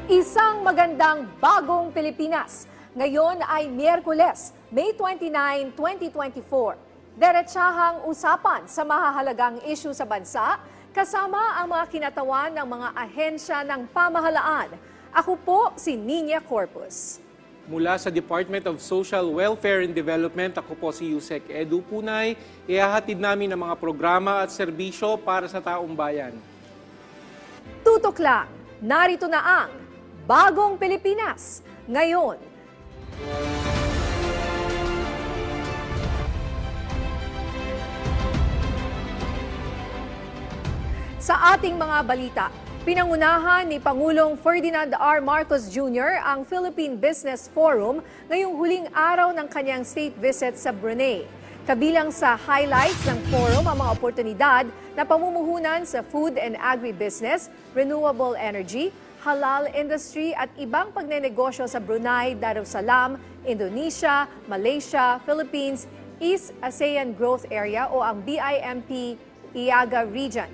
Isang magandang bagong Pilipinas. Ngayon ay Miyerkules, May 29, 2024. Diretsahang usapan sa mahahalagang issue sa bansa, kasama ang mga kinatawan ng mga ahensya ng pamahalaan. Ako po si Nina Corpus. Mula sa Department of Social Welfare and Development, ako po si Yusek Edu Punay. Ihahatid namin ang mga programa at serbisyo para sa taong bayan. Tutok lang, narito na ang Bagong Pilipinas ngayon. Sa ating mga balita, pinangunahan ni Pangulong Ferdinand R. Marcos Jr. ang Philippine Business Forum ngayong huling araw ng kanyang state visit sa Brunei. Kabilang sa highlights ng forum ang mga oportunidad na pamumuhunan sa food and agribusiness, renewable energy, halal industry at ibang pagnenegosyo sa Brunei, Darussalam, Indonesia, Malaysia, Philippines, East ASEAN Growth Area o ang BIMP Iaga Region.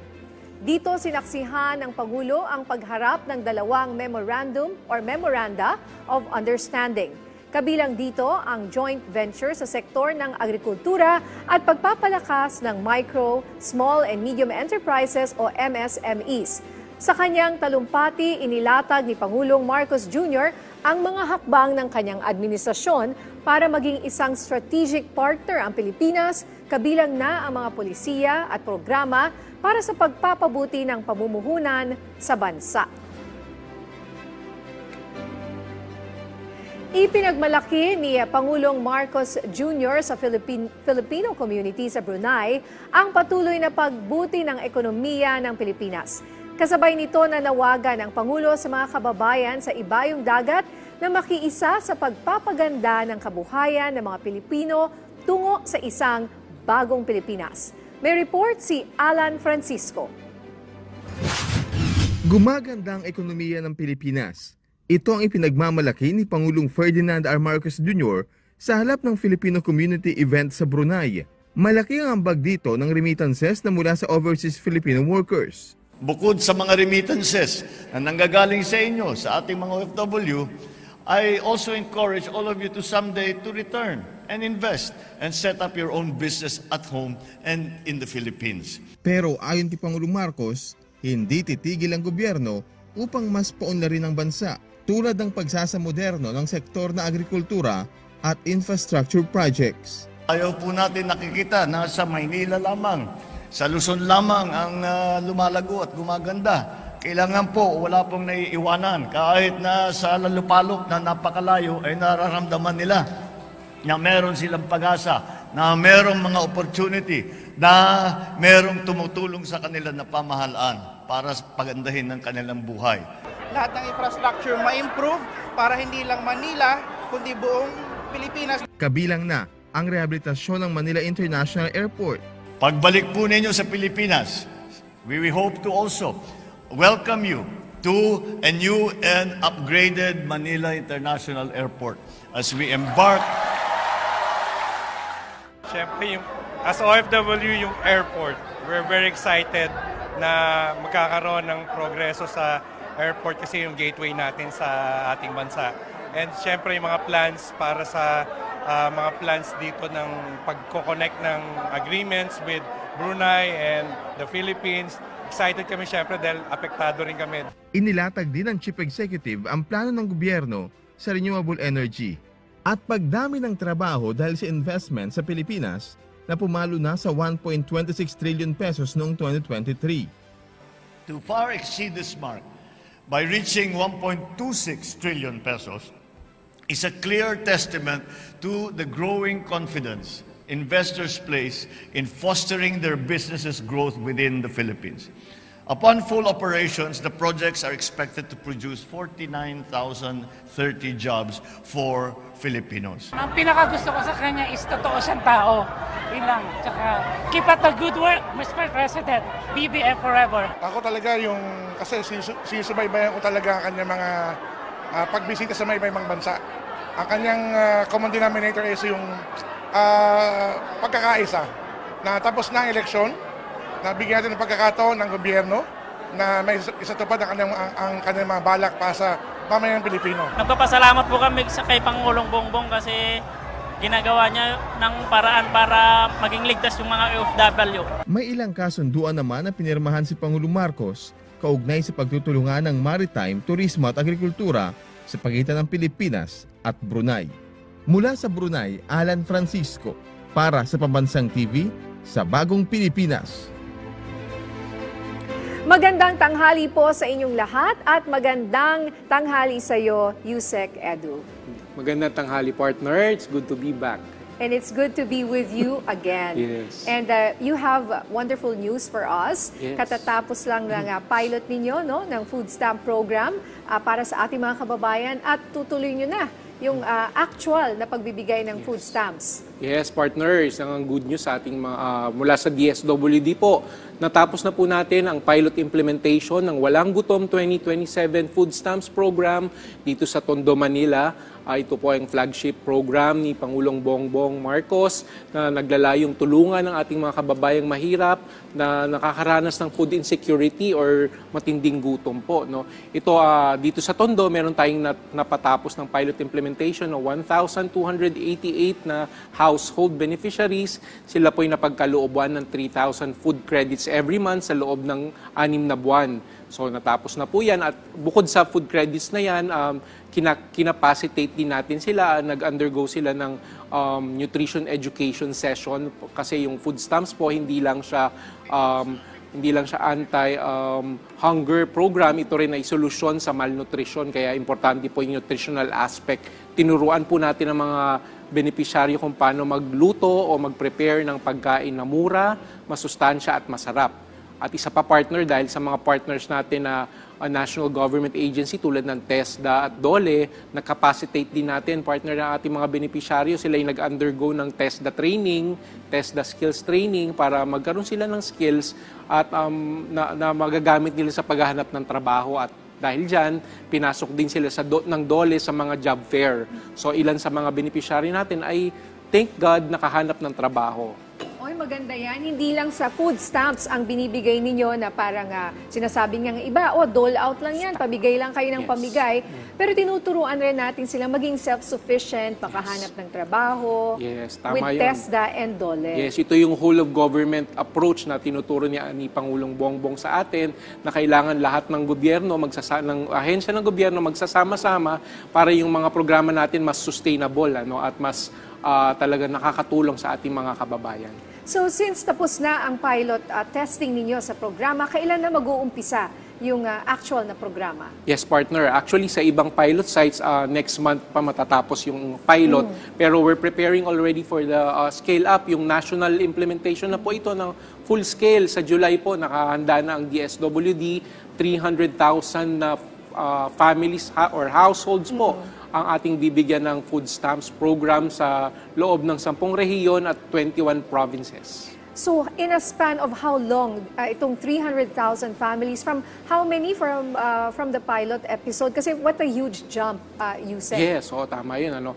Dito sinaksihan ng Pangulo ang pagharap ng dalawang memoranda of understanding. Kabilang dito ang joint venture sa sektor ng agrikultura at pagpapalakas ng micro, small and medium enterprises o MSMEs. Sa kanyang talumpati, inilatag ni Pangulong Marcos Jr. ang mga hakbang ng kanyang administrasyon para maging isang strategic partner ang Pilipinas, kabilang na ang mga polisiya at programa para sa pagpapabuti ng pamumuhunan sa bansa. Ipinagmalaki ni Pangulong Marcos Jr. sa Filipino community sa Brunei ang patuloy na pagbuti ng ekonomiya ng Pilipinas. Kasabay nito na nawagan ang Pangulo sa mga kababayan sa ibayong dagat na makiisa sa pagpapaganda ng kabuhayan ng mga Pilipino tungo sa isang bagong Pilipinas. May report si Alan Francisco. Gumaganda ang ekonomiya ng Pilipinas. Ito ang ipinagmamalaki ni Pangulong Ferdinand R. Marcos Jr. sa harap ng Filipino Community Event sa Brunei. Malaki ang ambag dito ng remittances na mula sa overseas Filipino workers. Bukod sa mga remittances na nanggagaling sa inyo, sa ating mga OFW, I also encourage all of you to someday to return and invest and set up your own business at home and in the Philippines. Pero ayon kay Pangulong Marcos, hindi titigil ang gobyerno upang mas paunlarin ang bansa, tulad ng pagsasamoderno ng sektor na agrikultura at infrastructure projects. Ayaw po natin nakikita na sa Maynila lamang, sa Luzon lamang ang lumalago at gumaganda. Kailangan po wala pong naiiwanan kahit na sa lalupalok na napakalayo ay nararamdaman nila na meron silang pag-asa, na merong mga opportunity, na merong tumutulong sa kanila na pamahalaan para pagandahin ng kanilang buhay. Lahat ng infrastructure ma-improve para hindi lang Manila kundi buong Pilipinas. Kabilang na ang rehabilitasyon ng Manila International Airport. Pagbalik po ninyo sa Pilipinas, we hope to also welcome you to a new and upgraded Manila International Airport as we embark. Siyempre, as OFW yung airport, we're very excited na magkakaroon ng progreso sa airport kasi yung gateway natin sa ating bansa. And siyempre yung mga plans para sa mga plans dito ng pagko-connect ng agreements with Brunei and the Philippines. Excited kami siyempre dahil apektado rin kami. Inilatag din ng Chief Executive ang plano ng gobyerno sa renewable energy at pagdami ng trabaho dahil sa investment sa Pilipinas na pumalo na sa 1.26 trillion pesos noong 2023. To far exceed this mark by reaching 1.26 trillion pesos is a clear testament to the growing confidence investors place in fostering their businesses' growth within the Philippines. Upon full operations, the projects are expected to produce 49,030 jobs for Filipinos. Ang pinakagusto ko sa kanya is totoo siyang tao. Yun lang. Tsaka, keep up the good work, Mr. President. BBM forever. Ako talaga kasi sinusubaybayan ko talaga ang kanyang mga pagbisita sa may ibang bansa. Ang kanyang common denominator is yung pagkakaisa na tapos na ang eleksyon, na bigyan natin ng pagkakataon ng gobyerno na may isatupad ang kanyang mga balak para sa mamayang Pilipino. Nagpapasalamat po kami kay Pangulong Bongbong kasi ginagawa niya ng paraan para maging ligtas yung mga OFW. May ilang kasunduan naman na pinirmahan si Pangulong Marcos kaugnay sa pagtutulungan ng maritime, turismo at agrikultura sa pagitan ng Pilipinas at Brunei. Mula sa Brunei, Alan Francisco para sa Pambansang TV sa Bagong Pilipinas. Magandang tanghali po sa inyong lahat at magandang tanghali sa iyo, Yusek Edu. Magandang tanghali, partner. It's good to be back. And it's good to be with you again. Yes. And you have wonderful news for us. Yes. Katatapos lang ng pilot ninyo ng food stamp program para sa ating mga kababayan at tutuloy nyo na yung actual na pagbibigay ng food stamps. Yes, partner. Isang good news sa ating mula sa DSWD po. Natapos na po natin ang pilot implementation ng Walang Gutom 2027 Food Stamps Program dito sa Tondo, Manila. Ito po ang flagship program ni Pangulong Bongbong Marcos na naglalayong tulungan ng ating mga kababayang mahirap na nakakaranas ng food insecurity or matinding gutom po. No? Ito dito sa Tondo, meron tayong napatapos ng pilot implementation ng 1,288 na household beneficiaries. Sila po ay napagkalooban ng 3,000 food credits every month sa loob ng 6 na buwan. So natapos na po yan at bukod sa food credits na yan, kinapacitate din natin sila, nag-undergo sila ng nutrition education session kasi yung food stamps po hindi lang siya anti-hunger program, ito rin ay solusyon sa malnutrition kaya importante po yung nutritional aspect. Tinuruan po natin ang mga benepisyaryo kung paano magluto o mag-prepare ng pagkain na mura, masustansya at masarap. At isa pa, partner, dahil sa mga partners natin na national government agency tulad ng TESDA at DOLE, nag-capacitate din natin, partner, ng ating mga benepisyaryo. Sila ay nag-undergo ng TESDA training, TESDA skills training para magkaroon sila ng skills at na magagamit nila sa paghahanap ng trabaho. At dahil dyan, pinasok din sila ng DOLE sa mga job fair. So ilan sa mga benepisyaryo natin ay, thank God, nakahanap ng trabaho. Oy, maganda yan. Hindi lang sa food stamps ang binibigay ninyo na parang sinasabi nga ng iba, dole out lang yan, pabigay lang kayo ng pamigay. Pero tinuturuan rin natin sila maging self-sufficient, makahanap ng trabaho, tama with yun. TESDA and DOLE. Yes, ito yung whole of government approach na tinuturo ni Pangulong Bongbong sa atin na kailangan lahat ng gobyerno, ng ahensya ng gobyerno magsasama-sama para yung mga programa natin mas sustainable at mas talaga nakakatulong sa ating mga kababayan. So since tapos na ang pilot testing ninyo sa programa, kailan na mag-uumpisa yung actual na programa? Yes, partner. Actually, sa ibang pilot sites, next month pa matatapos yung pilot. Pero we're preparing already for the scale-up. Yung national implementation na po ito ng full scale. Sa July po, nakahanda na ang DSWD, 300,000 na families or households po ang ating bibigyan ng food stamps program sa loob ng 10 rehiyon at 21 provinces. So, in a span of how long itong 300,000 families, from how many from the pilot episode? Kasi what a huge jump, you said. Yes, tama yun.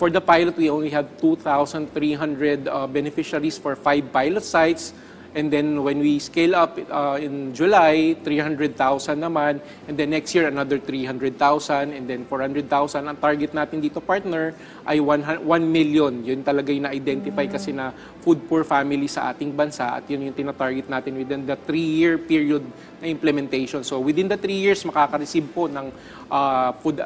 For the pilot, we only had 2,300 beneficiaries for 5 pilot sites. And then when we scale up in July, 300,000 naman. And then next year, another 300,000. And then 400,000. Ang target natin dito, partner, ay 1 million. Yun talaga yung na-identify kasi na food poor family sa ating bansa. At yun yung tinatarget natin within the 3-year period na implementation. So within the 3 years, makaka-receive po ng food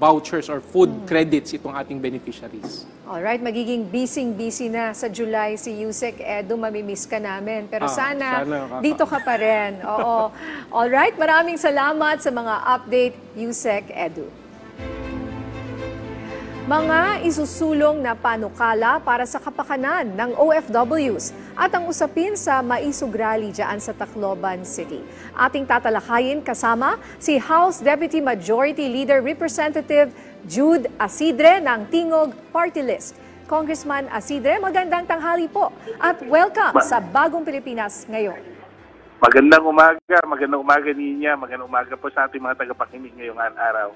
vouchers or food credits itong ating beneficiaries. Alright, magiging busy na sa July si Yusek Edu, mamimiss ka namin. Pero sana dito ka pa rin. Oo. Alright, maraming salamat sa mga update, Yusek Edu. Mga isusulong na panukala para sa kapakanan ng OFWs at ang usapin sa Maisog Rally dyan sa Tacloban City. Ating tatalakayin kasama si House Deputy Majority Leader Representative Jude Asidre ng Tingog Party List. Congressman Asidre, magandang tanghali po at welcome sa Bagong Pilipinas ngayon. Magandang umaga niya, magandang umaga po sa ating mga tagapakinig ngayong araw.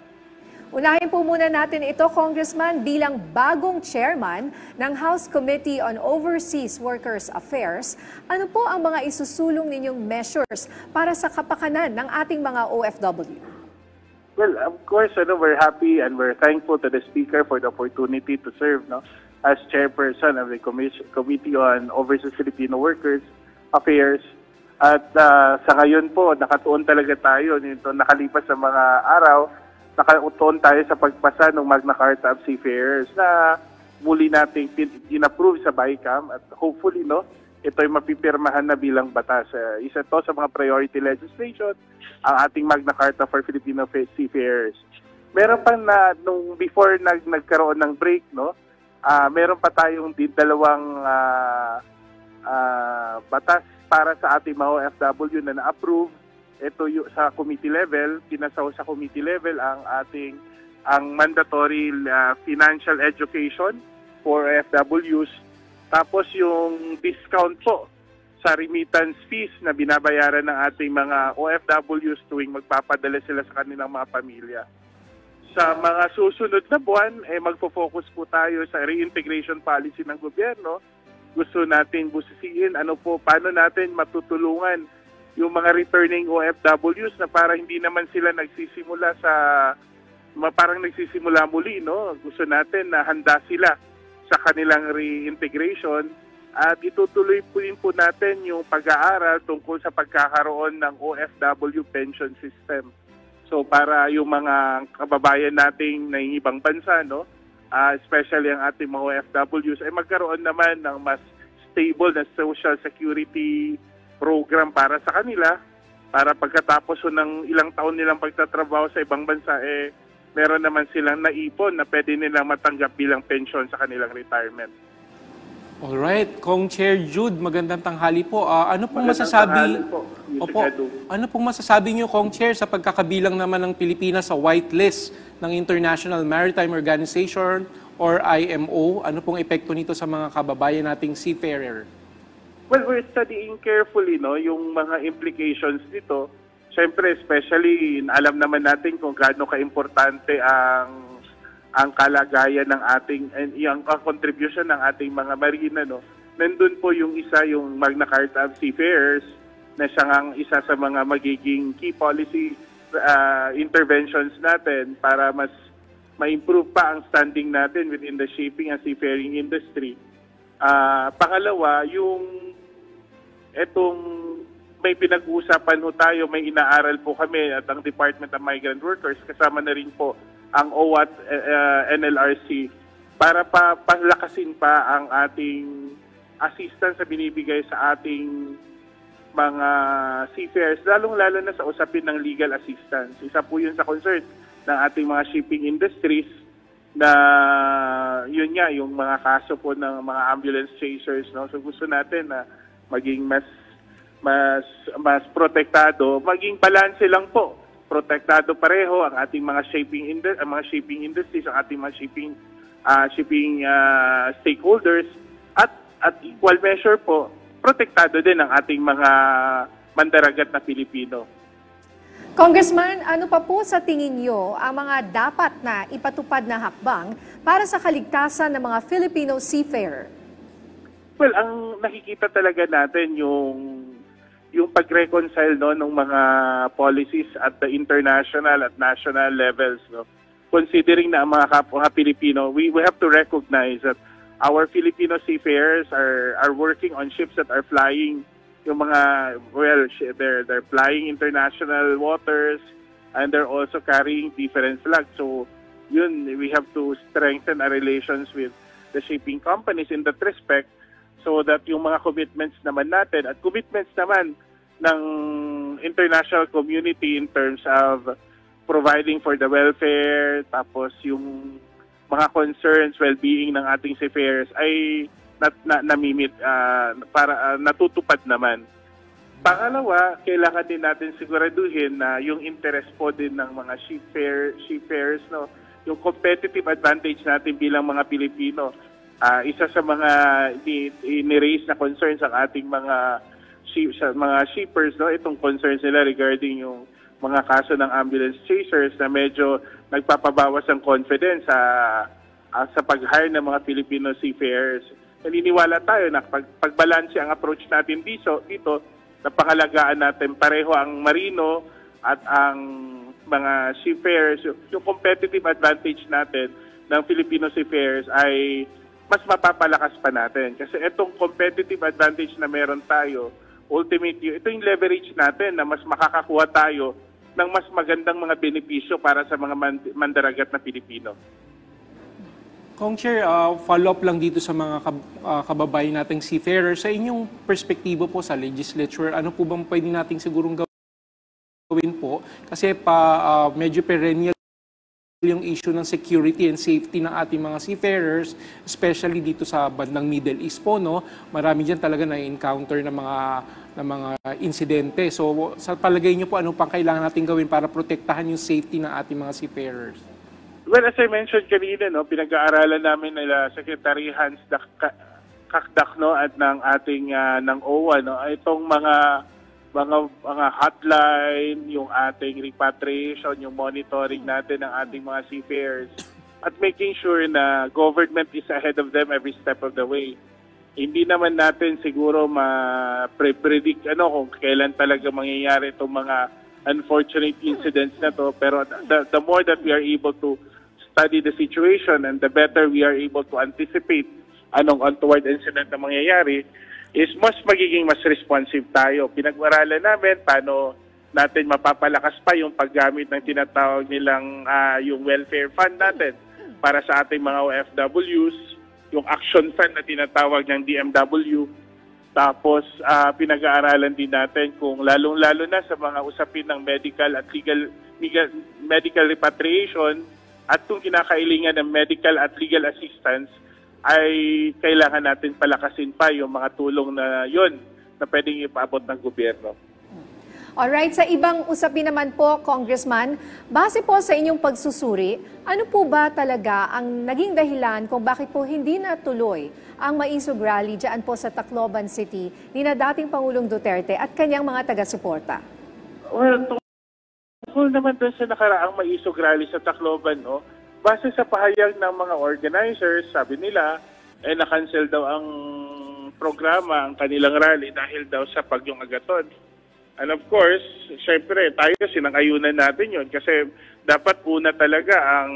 Unahin po muna natin ito, Congressman, bilang bagong chairman ng House Committee on Overseas Workers Affairs. Ano po ang mga isusulong ninyong measures para sa kapakanan ng ating mga OFW? Well, of course, we're happy and we're thankful to the Speaker for the opportunity to serve as chairperson of the Committee on Overseas Filipino Workers Affairs. At sa ngayon po, nakatuon talaga tayo nito, nakalipas sa mga araw, nakatuon tayo sa pagpasa ng Magna Carta of Seafarers na muli nating in-approve sa BICAM at hopefully ito ay mapipirmahan na bilang batas. Isa to sa mga priority legislation, ang ating Magna Carta for Filipino Seafarers. Meron pa before nagkaroon ng break, meron pa tayong dalawang batas para sa ating mga OFW na na-approve. Ito sa committee level, pinasaw sa committee level ang mandatory financial education for OFWs. Tapos yung discount po sa remittance fees na binabayaran ng ating mga OFWs tuwing magpapadala sila sa kanilang mga pamilya. Sa mga susunod na buwan, magfo-focus po tayo sa reintegration policy ng gobyerno. Gusto natin busisiin paano natin matutulungan yung mga returning OFWs na para hindi naman sila parang nagsisimula muli, Gusto natin na handa sila sa kanilang reintegration at itutuloy po natin yung pag-aaral tungkol sa pagkakaroon ng OFW pension system. So para yung mga kababayan nating na ibang bansa, especially ang ating mga OFWs, ay magkaroon naman ng mas stable na social security program para sa kanila, para pagkatapos ng ilang taon nilang pagtatrabaho sa ibang bansa, meron naman silang naipon na pwede nilang matanggap bilang pension sa kanilang retirement. Alright, Kong Chair Jude, magandang tanghali po. Ano pong masasabi niyo, Kong Chair, sa pagkakabilang naman ng Pilipinas sa whitelist ng International Maritime Organization or IMO? Ano pong epekto nito sa mga kababayan nating seafarer? Well, we're studying carefully yung mga implications nito. Siyempre, especially, alam naman natin kung gaano ka-importante ang kalagayan ng ating, ang contribution ng ating mga marina. Nandun po yung Magna Carta of Seafarers na siyang isa sa mga magiging key policy interventions natin para mas ma-improve pa ang standing natin within the shipping and seafaring industry. Pangalawa, etong may pinag-uusapan tayo, may inaaral po kami at ang Department of Migrant Workers, kasama na rin po ang OWAT NLRC para palakasin pa ang ating assistance na binibigay sa ating mga seafarers, lalong-lalo na sa usapin ng legal assistance. Isa po yun sa concern ng ating mga shipping industries na yun nga, yung mga kaso po ng mga ambulance chasers. So gusto natin na maging mas protektado, maging balanse lang po. Protektado pareho ang ating mga shipping industries, ang ating mga shipping stakeholders at equal measure po, protektado din ang ating mga mandaragat na Pilipino. Congressman, ano pa po sa tingin niyo ang mga dapat na ipatupad na hakbang para sa kaligtasan ng mga Filipino seafarer? Well, ang nakikita talaga natin yung pag-reconcile ng mga policies at the international at national levels. Considering na ang mga kapwa Pilipino, we have to recognize that our Filipino seafarers are working on ships that are flying they're flying international waters and they're also carrying different flags. So we have to strengthen our relations with the shipping companies in that respect so that yung mga commitments naman natin at commitments naman ng international community in terms of providing for the welfare, tapos yung mga concerns, well-being ng ating seafarers ay natutupad naman. Pangalawa, kailangan din natin siguraduhin na yung interest po din ng mga seafarers, yung competitive advantage natin bilang mga Pilipino. Isa sa mga ni-raise na concerns ang ating mga shippers, itong concerns nila regarding yung mga kaso ng ambulance chasers na medyo nagpapabawas ang confidence sa pag-hire ng mga Filipino seafarers. Naniniwala tayo na pagbalanse ang approach natin dito, na pangalagaan natin pareho ang marino at ang mga seafarers, yung competitive advantage natin ng Filipino seafarers ay mas mapapalakas pa natin. Kasi itong competitive advantage na meron tayo, ultimately, ito yung leverage natin na mas makakakuha tayo ng mas magandang mga benepisyo para sa mga mandaragat na Pilipino. Kong Chair, follow-up lang dito sa mga kababayan nating seafarers. Sa inyong perspektibo po sa legislature, ano po bang pwede nating sigurong gawin po? Kasi medyo perennial yung issue ng security and safety ng ating mga seafarers, especially dito sa bandang Middle East po, no? Marami dyan talaga na-encounter ng mga insidente. So, sa palagay niyo po, ano pang kailangan natin gawin para protektahan yung safety ng ating mga seafarers? Well, as I mentioned kanina, no, pinag-aaralan namin nila Secretary Hans Kakdak, no, at ng ating ng OWA, no, itong mga hotline, yung ating repatriation, yung monitoring natin ng ating mga seafarers, at making sure na government is ahead of them every step of the way. Hindi naman natin siguro ma-predict kung kailan talaga mangyayari itong mga unfortunate incidents na to, pero the more that we are able to study the situation and the better we are able to anticipate anong untoward incident na mangyayari, is mas magiging mas responsive tayo. Pinag-aralan namin paano natin mapapalakas pa yung paggamit ng tinatawag nilang yung welfare fund natin para sa ating mga OFWs, yung action fund na tinatawag ng DMW. Tapos pinag-aaralan din natin kung lalong-lalo na sa mga usapin ng medical at medical repatriation at kung kinakailangan ng medical at legal assistance, ay kailangan natin palakasin pa yung mga tulong na yon na pwedeng ipaabot ng gobyerno. Alright, sa ibang usapin naman po, Congressman, base po sa inyong pagsusuri, ano po ba talaga ang naging dahilan kung bakit po hindi natuloy ang Maisog Rally dyan po sa Tacloban City ni na dating Pangulong Duterte at kanyang mga taga-suporta? Well, tungkol naman doon sa nakaraang Maisog Rally sa Tacloban, no, base sa pahayag ng mga organizers, sabi nila, na-cancel daw ang programa, ang kanilang rally dahil daw sa Bagyong Agaton. And of course, syempre, tayo sinang-ayunan natin yon kasi dapat una talaga ang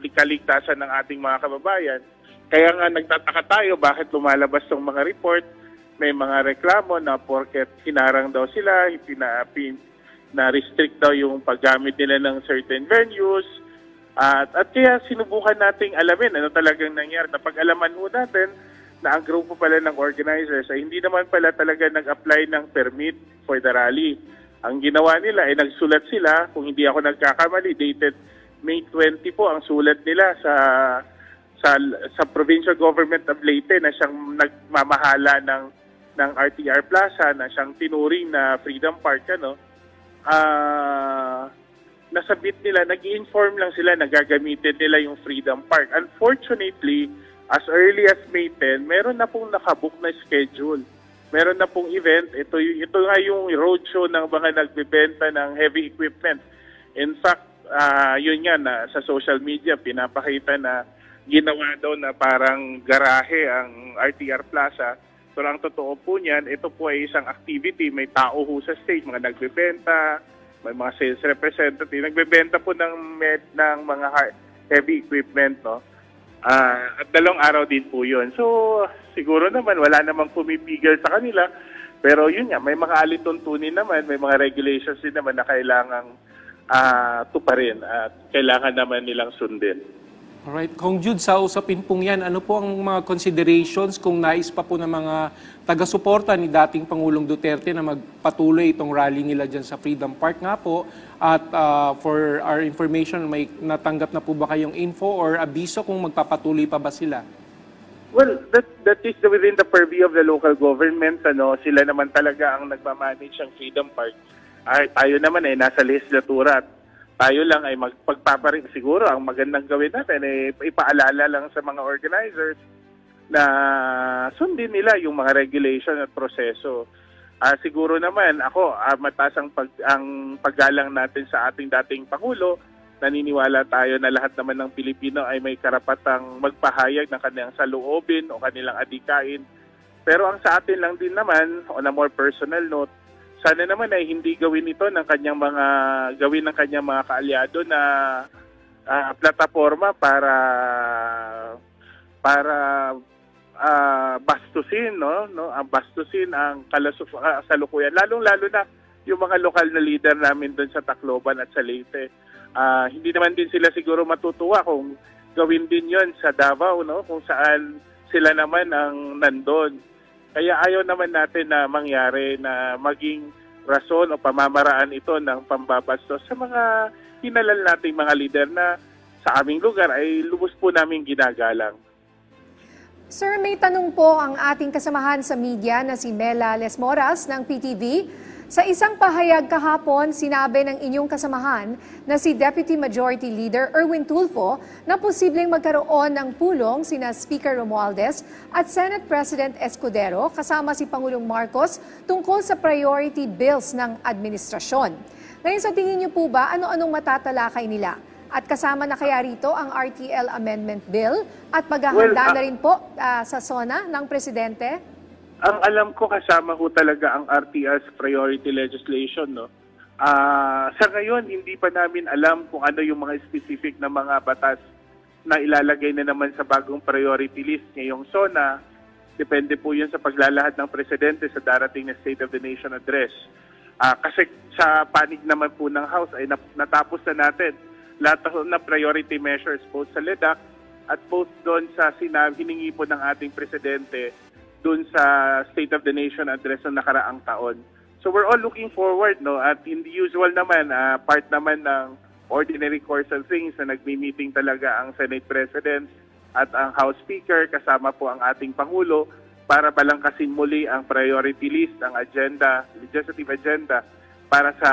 kaligtasan ng ating mga kababayan. Kaya nga nagtataka tayo bakit lumalabas ng mga report, may mga reklamo na porket hinarang daw sila, na-restrict daw yung paggamit nila ng certain venues. At kaya sinubukan nating alamin ano talagang nangyari. Napag-alaman ho natin na ang grupo pala ng organizers ay hindi naman pala talaga nag-apply ng permit for the rally. Ang ginawa nila ay nagsulat sila, kung hindi ako nagkakamali, dated May 20 po ang sulat nila sa Provincial Government of Leyte na siyang nagmamahala ng RTR Plaza, na siyang tinuring na Freedom Park, nasabit nila, nag-i-inform lang sila na gagamitin nila yung Freedom Park. Unfortunately, as early as May 10, meron na pong nakabook na schedule. Meron na pong event. Ito nga yung roadshow ng mga nagbebenta ng heavy equipment. In fact, yun nga na sa social media, pinapakita na ginawa daw na parang garahe ang RTR Plaza. Pero ang totoo po niyan, ito po ay isang activity. May tao ho sa stage, mga nagbebenta, may mga sales representative, nagbebenta po ng mga heavy equipment, no? At 2 araw din po yun. So, siguro naman, wala namang pumipigil sa kanila. Pero yun nga, may mga alituntunin naman, may mga regulations din naman na kailangang tuparin at kailangan naman nilang sundin. Alright. Kong Jude, sa usapin pong yan, ano po ang mga considerations kung nais pa po ng mga taga-suporta ni dating Pangulong Duterte na magpatuloy itong rally nila dyan sa Freedom Park nga po? At for our information, may natanggap na po ba kayong info or abiso kung magpapatuloy pa ba sila? Well, that is within the purview of the local government. Sila naman talaga ang nagmamanage ng Freedom Park. Tayo naman ay nasa legislatura at tayo lang ay magpagpaparin. Siguro ang magandang gawin natin ay ipaalala lang sa mga organizers na sundin nila yung mga regulation at proseso. Siguro naman ako, mataas ang paggalang natin sa ating dating Pangulo. Naniniwala tayo na lahat naman ng Pilipino ay may karapatang magpahayag ng kanilang saloobin o kanilang adikain. Pero ang sa atin lang din naman, on a more personal note, sana naman ay hindi gawin ito ng kanyang mga kaalyado na plataforma para bastusin, bastusin ang kasalukuyan, lalong-lalo na yung mga lokal na leader namin doon sa Tacloban at sa Leyte. Hindi naman din sila siguro matutuwa kung gawin din yon sa Davao, kung saan sila naman ang nandun. Kaya ayaw naman natin na mangyari na maging rason o pamamaraan ito ng pambabastos sa mga hinalal nating mga leader na sa aming lugar ay lubos po namin ginagalang. Sir, may tanong po ang ating kasamahan sa media na si Mela Lesmoras ng PTV. Sa isang pahayag kahapon, sinabi ng inyong kasamahan na si Deputy Majority Leader Erwin Tulfo na posibleng magkaroon ng pulong sina Speaker Romualdez at Senate President Escudero kasama si Pangulong Marcos tungkol sa priority bills ng administrasyon. Ngayon sa tingin niyo po ba, ano-anong matatalakay nila? At kasama na kaya rito ang RTL Amendment Bill at maghahanda na rin po sa SONA ng Presidente? Ang alam ko kasama ho talaga ang RTL's priority legislation, sa ngayon, hindi pa namin alam kung ano yung mga specific na mga batas na ilalagay na naman sa bagong priority list ngayong SONA. Depende po yun sa paglalahad ng Presidente sa darating na State of the Nation Address. Kasi sa panig naman po ng House ay natapos na natin lahat ng priority measures both sa LEDAC at both doon sa hiningi po ng ating Presidente doon sa State of the Nation Address ng nakaraang taon. So we're all looking forward, at in the usual naman, part naman ng ordinary course of things na nagmi-meeting talaga ang Senate President at ang House Speaker kasama po ang ating Pangulo para balangkasin muli ang priority list, ang agenda, legislative agenda para sa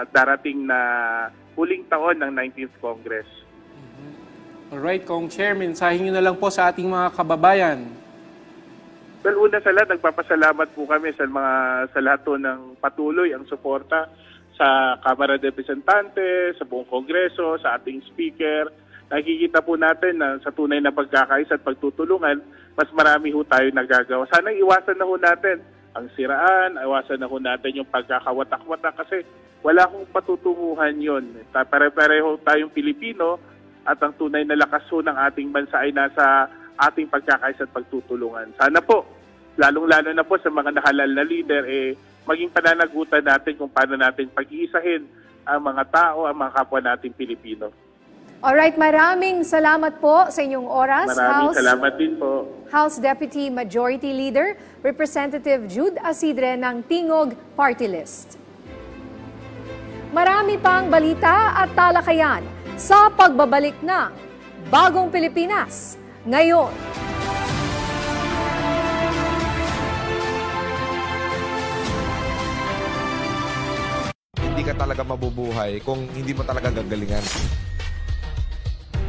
darating na huling taon ng 19th Congress. Alright, Kong Chair, mensahe nyo na lang po sa ating mga kababayan. Well, una sa lahat, nagpapasalamat po kami sa lahat po ng patuloy ang suporta sa Kamara de Representantes, sa buong Kongreso, sa ating Speaker. Nakikita po natin na sa tunay na pagkakaisa at pagtutulungan, mas marami ho tayo nagagawa. Sana iwasan na ho natin ang siraan, iwasan na ho natin yung pagkakawatak-watak kasi wala akong patutunguhan yun. Pare-pareho tayong Pilipino at ang tunay na lakas ho ng ating bansa ay nasa ating pagkakaisa at pagtutulungan. Sana po, lalong-lalo na po sa mga nahalal na leader, maging pananagutan natin kung paano natin pag-iisahin ang mga tao, ang mga kapwa nating Pilipino. Alright, maraming salamat po sa inyong oras. Maraming salamat din po. House Deputy Majority Leader, Representative Jude Asidre ng Tingog Party List. Marami pang balita at talakayan sa pagbabalik ng Bagong Pilipinas ngayon. Hindi ka talaga mabubuhay kung hindi mo talaga gagalingan.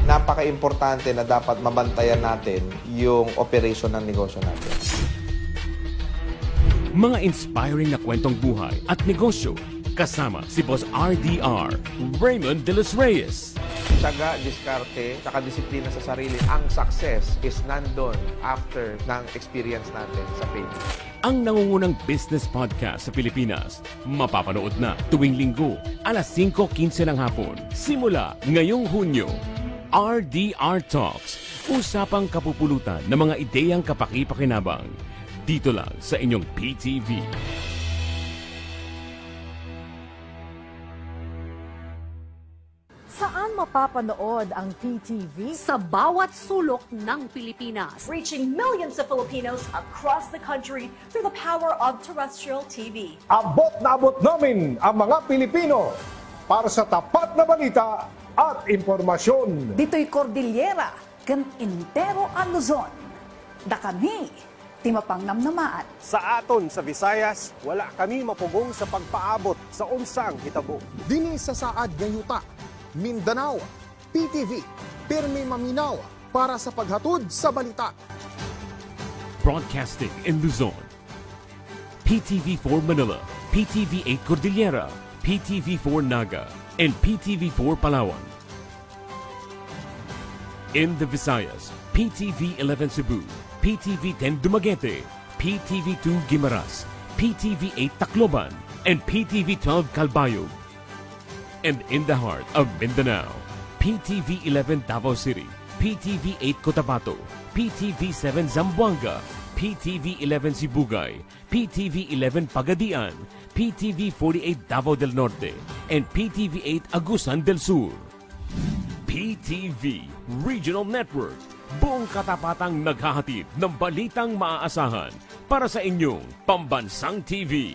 Napaka-importante na dapat mabantayan natin yung operation ng negosyo natin. Mga inspiring na kwentong buhay at negosyo kasama si Boss RDR, Raymond De Los Reyes. Tiyaga, diskarte, saka disiplina sa sarili. Ang success is nandun after ng experience natin sa faith. Ang nangungunang business podcast sa Pilipinas. Mapapanood na tuwing linggo, alas 5:15 ng hapon. Simula ngayong Hunyo. RDR Talks. Usapang kapupulutan ng mga ideyang kapaki-pakinabang. Dito lang sa inyong PTV. Saan mapapanood ang PTV? Sa bawat sulok ng Pilipinas. Reaching millions of Filipinos across the country through the power of terrestrial TV. Abot na abot namin ang mga Pilipino para sa tapat na balita at impormasyon. Dito'y Cordillera, kan Intero ang Luzon. Da kami, timapang namnamaan. Sa aton sa Visayas, wala kami mapugong sa pagpaabot sa unsang hitabo. Dini sa saad ngayuta, Mindanao, PTV, pirmi maminaw para sa paghatod sa balita. Broadcasting in Luzon. PTV4 Manila, PTV8 Cordillera, PTV4 Naga, and PTV4 Palawan. In the Visayas, PTV11 Cebu, PTV10 Dumaguete, PTV2 Guimaras, PTV8 Tacloban, and PTV12 Calbayog. And in the heart of Mindanao, PTV11 Davao City, PTV8 Cotabato, PTV7 Zamboanga, PTV11 Sibugay, PTV11 Pagadian, PTV48 Davao del Norte, and PTV8 Agusan del Sur. PTV Regional Network, buong katapatang naghahatid ng balitang maaasahan para sa inyong pambansang TV.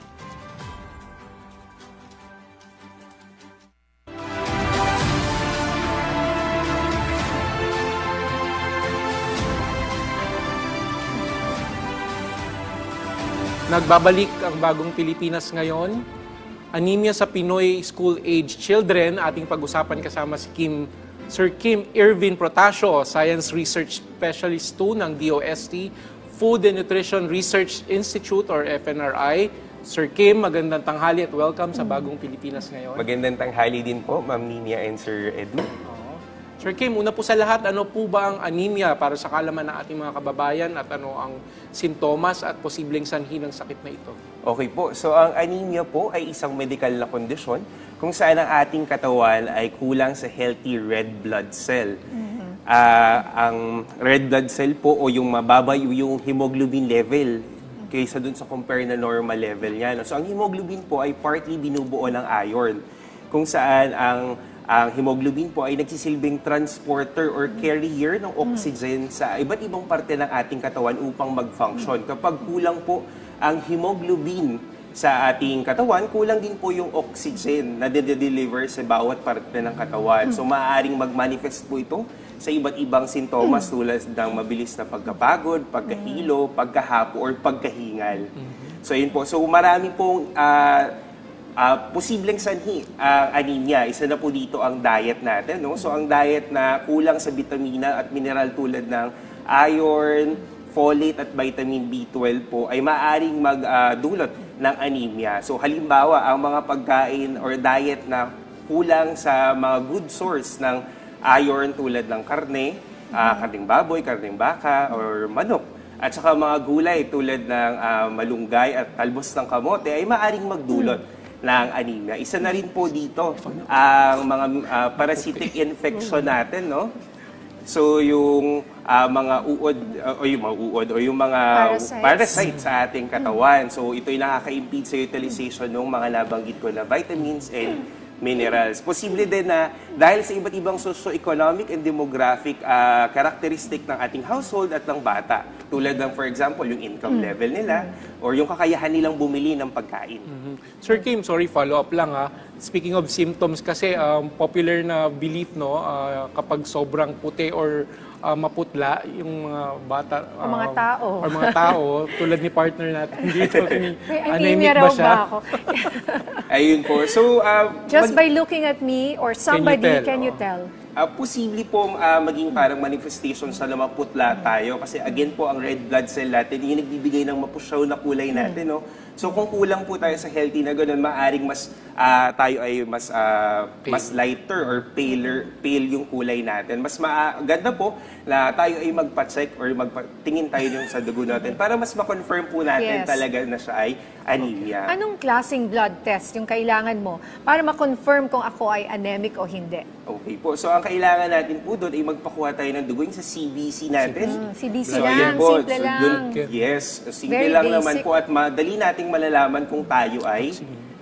Nagbabalik ang bagong Pilipinas ngayon. Anemia sa Pinoy school-age children. Ating pag-usapan kasama si Sir Kim Irvin Protasio, Science Research Specialist 2 ng DOST, Food and Nutrition Research Institute or FNRI. Sir Kim, magandang tanghali at welcome sa bagong Pilipinas ngayon. Magandang tanghali din po, Ma'am Nina and Sir Edu. Sir Kim, una po sa lahat, ano po ba ang anemia para sa kaalaman ng ating mga kababayan at ano ang sintomas at posibleng sanhi ng sakit na ito? Okay po, so ang anemia po ay isang medical na kondisyon kung saan ang ating katawan ay kulang sa healthy red blood cell. Ang red blood cell po o yung mababa yung hemoglobin level kaysa dun sa compare na normal level niya. So ang hemoglobin po ay partly binubuo ng iron kung saan ang hemoglobin po ay nagsisilbing transporter or carrier ng oxygen sa iba't ibang parte ng ating katawan upang mag-function. Kapag kulang po ang hemoglobin sa ating katawan, kulang din po yung oxygen na deliver sa bawat parte ng katawan. So maaaring mag-manifest po ito sa iba't ibang sintomas tulad ng mabilis na pagkapagod, pagkahilo, pagkahapo, or pagkahingal. So yun po. So marami pong posibleng sanhi ang anemia. Isa na po dito ang diet natin. No? So ang diet na kulang sa vitamina at mineral tulad ng iron, folate at vitamin B12 po ay maaaring magdulot ng anemia. So halimbawa, ang mga pagkain or diet na kulang sa mga good source ng iron tulad ng karne, karneng baboy, karneng baka, or manok, at saka mga gulay tulad ng malunggay at talbos ng kamote ay maaaring magdulot ng anemia. Isa na rin po dito ang mga parasitic infection natin, no? So yung mga uod o yung mga parasites sa ating katawan. So ito'y nakaka-impede sa utilization ng mga nabanggit ko na vitamins and minerals. Posible din na dahil sa iba't ibang socio-economic and demographic characteristic ng ating household at ng bata. Tulad ng, for example, yung income level nila or yung kakayahan nilang bumili ng pagkain. Sir Kim, sorry, follow-up lang ha. Speaking of symptoms, kasi popular na belief, no, kapag sobrang puti or maputla yung mga bata o mga tao tulad ni partner natin dito. Anemic ba siya? Ayun po. So, just by looking at me or somebody, can you tell? Posible pong maging parang manifestation sa na maputla tayo kasi again po ang red blood cell natin yung nagbibigay ng mapusyaw na kulay natin, no? So kung kulang po tayo sa healthy na gano'n, maaring tayo ay mas lighter or pale yung kulay natin. Mas maganda po na tayo ay magpa-check or magtingin tayo yung sa dugo natin para mas ma-confirm po natin talaga na siya ay anemia. Anong klaseng blood test yung kailangan mo para ma-confirm kung ako ay anemic o hindi? Okay po. So ang kailangan natin po doon ay magpakuha tayo ng dugo sa CBC natin. CBC so, lang, po. simple so, lang. Yes, simple Very lang basic. Naman po at madali nating malalaman kung tayo ay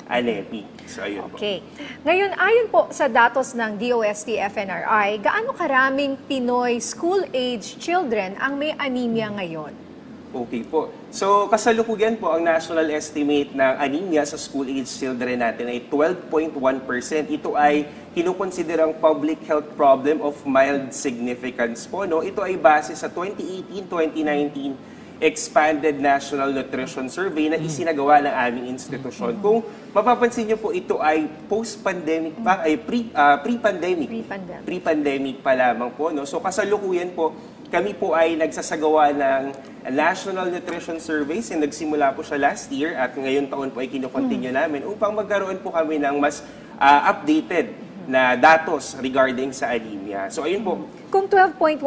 anemic. So, ayun okay. Ngayon, ayon po sa datos ng DOST FNRI, gaano karaming Pinoy school-age children ang may anemia ngayon? Okay po. So, kasalukuyan po ang national estimate ng anemia sa school-age children natin ay 12.1%. Ito ay kinukonsiderang public health problem of mild significance po. No? Ito ay base sa 2018-2019 Expanded National Nutrition Survey na isinagawa ng aming institusyon. Kung mapapansin niyo po, ito ay post-pandemic pa, ay pre-pandemic. Pre-pandemic pa lamang po. No? So kasalukuyan po, kami po ay nagsasagawa ng National Nutrition Surveys and nagsimula po siya last year at ngayon taon po ay kinukontinue namin upang magkaroon po kami ng mas updated na datos regarding sa anemia. So ayun po. Kung 12.1%,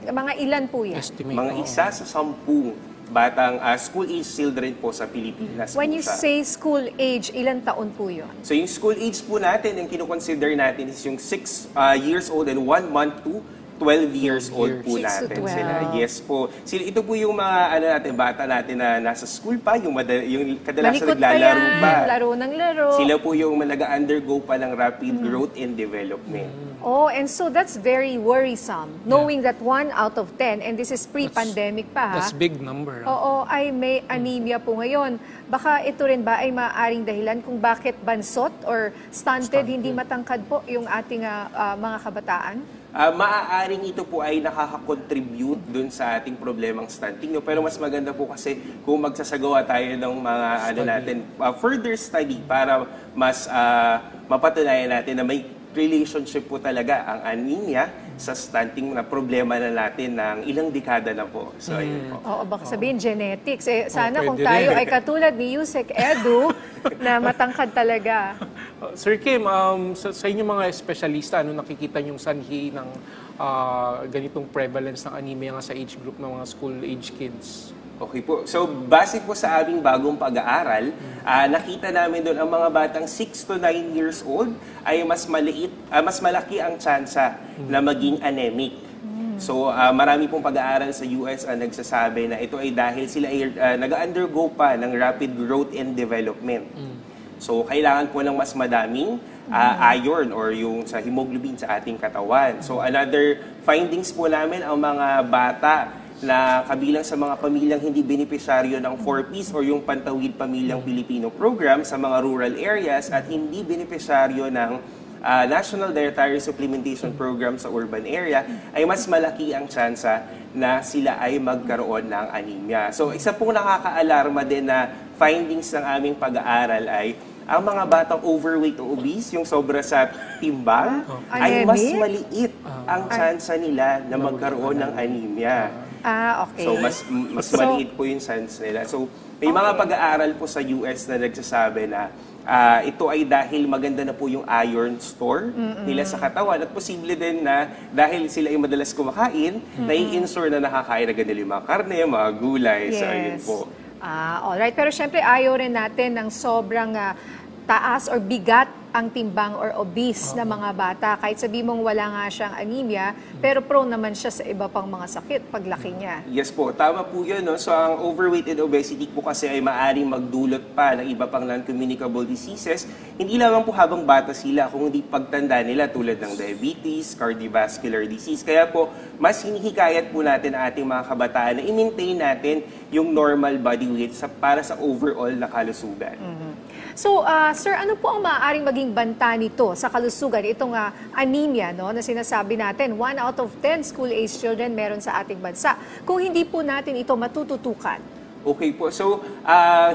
mga ilan po yan? Mga 1 sa 10 batang school-age children po sa Pilipinas. When po you siya. say school age, ilang taon po yun? So yung school age po natin, yung kinukonsider natin is yung 6 years old and 1 month to 12 years old po 6 to natin 12. sila. Yes po. Sila, ito po yung mga bata natin na nasa school pa, yung kadalasan Malikot naglalaro pa pa. yan, laro ng laro. Sila po yung nag-undergo pa ng rapid growth and development. Oh, and so that's very worrisome, knowing that 1 out of 10, and this is pre-pandemic pa ha? That's big number. Oo, ay may anemia po ngayon. Baka ito rin ba ay maaaring dahilan kung bakit bansot or stunted, hindi matangkad po yung ating mga kabataan? Maaaring ito po ay nakaka-contribute dun sa ating problemang stunting. No? Pero mas maganda po kasi kung magsasagawa tayo ng mga further study para mas mapatunayan natin na may relationship po talaga ang anemia sa stunting na problema na natin ng ilang dekada na po. So, ayun po. Oo, baka sabihin genetics. Sana kung pwede tayo rin. ay katulad ni Yusek Edu na matangkad talaga. Sir Kim, sa inyong mga espesyalista, ano nakikita niyong sanhi ng ganitong prevalence ng anemia nga sa age group ng mga school-age kids? Okay po. So, base po sa aming bagong pag-aaral, nakita namin doon ang mga batang 6 to 9 years old ay mas malaki ang tsansa na maging anemic. So, marami pong pag-aaral sa US ang nagsasabi na ito ay dahil sila ay nag-undergo pa ng rapid growth and development. So, kailangan po ng mas madaming iron or yung sa hemoglobin sa ating katawan. So, another findings po namin ang mga bata na kabilang sa mga pamilyang hindi benepisyaryo ng 4Ps or yung Pantawid Pamilyang Pilipino Program sa mga rural areas at hindi benepisyaryo ng National Dietary Supplementation Program sa urban area ay mas malaki ang tsansa na sila ay magkaroon ng anemia. So isa pong nakaka-alarma din na findings ng aming pag-aaral ay ang mga batang overweight o obese, yung sobra sa timbang, ay mas maliit ang tsansa nila na magkaroon ng anemia. Okay. So, mas maliit po yung chance nila. So, may mga pag-aaral po sa US na nagsasabi na ito ay dahil maganda na po yung iron store nila sa katawan at posible din na dahil sila ay madalas kumakain, nai-ensure na nakakain na ganun yung mga karne, mga gulay. Yes. So, ayun po. Alright. Pero syempre, ayaw rin natin ng sobrang taas or bigat ang timbang or obese na mga bata. Kahit sabi mong wala nga siyang anemia, pero prone naman siya sa iba pang mga sakit paglaki niya. Yes po, tama po yun. No? So ang overweight and obesity po kasi ay maaaring magdulot pa ng iba pang non-communicable diseases. Hindi lamang po habang bata sila, kung hindi pagtanda nila tulad ng diabetes, cardiovascular disease. Kaya po, mas hinihikayat po natin ang ating mga kabataan na i-maintain natin yung normal body weight para sa overall na kalusugan. So, sir, ano po ang maaaring maging banta nito sa kalusugan? Itong anemia, no, na sinasabi natin, 1 out of 10 school-age children meron sa ating bansa. Kung hindi po natin ito matututukan. Okay po. So,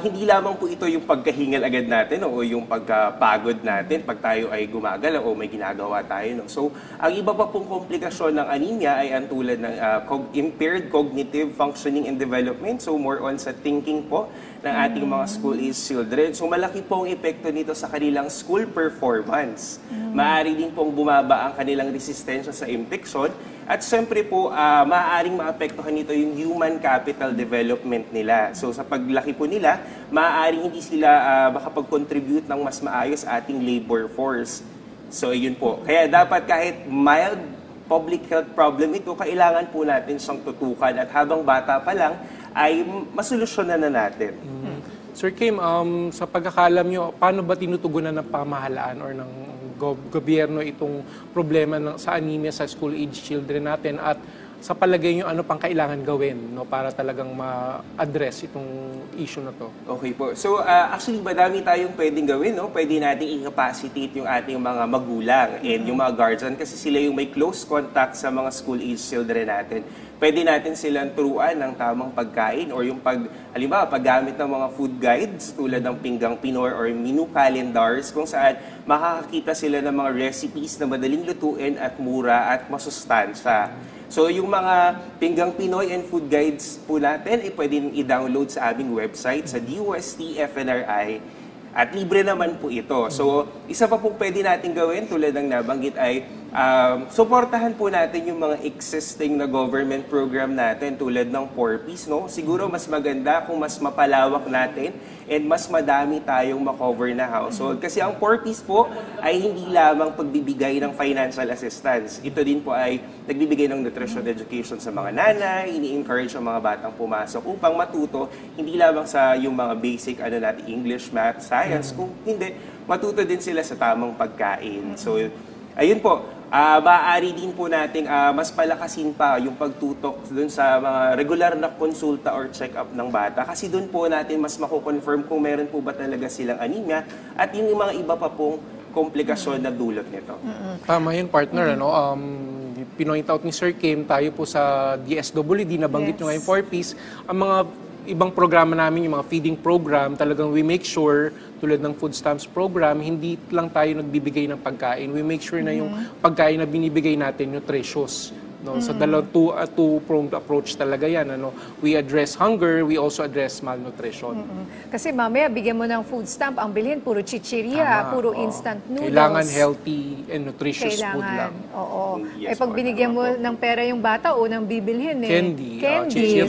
hindi lamang po ito yung pagkahingal agad natin o yung pagkapagod natin pag tayo ay gumagalaw o may ginagawa tayo. No? So, ang iba pa pong komplikasyon ng anemia ay ang tulad ng impaired cognitive functioning and development. So, more on sa thinking po ng ating mga school-age children. So, malaki po ang epekto nito sa kanilang school performance. Maaari din pong bumaba ang kanilang resistensya sa infection. At siyempre po, maaaring maapektuhan nito yung human capital development nila. So sa paglaki po nila, maaaring hindi sila makapag-contribute ng mas maayos ating labor force. So yun po. Kaya dapat kahit mild public health problem ito, kailangan po natin siyang tutukan. At habang bata pa lang, ay masolusyonan na natin. Sir Kim, sa pagkakalam nyo, paano ba tinutugunan ng pamahalaan or ng gobyerno itong problema sa anemia sa school-age children natin at sa palagay nyo, ano pang kailangan gawin para talagang ma-address itong issue na to? Okay po. So, actually, madami tayong pwedeng gawin. Pwede natin i-capacitate yung ating mga magulang and yung mga guardian kasi sila yung may close contact sa mga school-age children natin. Pwede natin silang turuan ng tamang pagkain or yung halimbawa, paggamit ng mga food guides tulad ng Pinggang Pinoy or menu calendars kung saan makakakita sila ng mga recipes na madaling lutuin at mura at masustansya. So yung mga Pinggang Pinoy and food guides po natin ay pwede i-download sa aming website sa DOST FNRI at libre naman po ito. So isa pa pong pwede natin gawin tulad ng nabanggit ay suportahan po natin yung mga existing na government program natin tulad ng 4Ps, no? Siguro mas maganda kung mas mapalawak natin and mas madami tayong makover na household. Kasi ang 4Ps po ay hindi lamang pagbibigay ng financial assistance. Ito din po ay nagbibigay ng nutrition education sa mga nanay, ini-encourage ang mga batang pumasok upang matuto, hindi lamang sa yung mga basic natin, English, Math, Science, kung hindi, matuto din sila sa tamang pagkain. So, ayun po, maaari din po nating mas palakasin pa yung pagtutok dun sa mga regular na konsulta or check-up ng bata. Kasi dun po natin mas mako-confirm kung meron po ba talaga silang anemia at yung mga iba pa pong komplikasyon na dulot nito. Tama yun, partner. Pinoint out ni Sir Kim, tayo po sa DSWD, nabanggit nyo ngayon 4Ps, ang mga ibang programa namin, yung mga feeding program, talagang we make sure, tulad ng food stamps program, hindi lang tayo nagbibigay ng pagkain. We make sure na yung pagkain na binibigay natin, nutritious. No? Sa two-pronged approach talaga yan. We address hunger, we also address malnutrition. Kasi mamaya, bigyan mo ng food stamp, ang bilhin, puro chichirya, puro instant noodles. Kailangan healthy and nutritious food lang. Oo. Yes, pag binigyan mo ng pera yung bata, unang bibilhin Candy.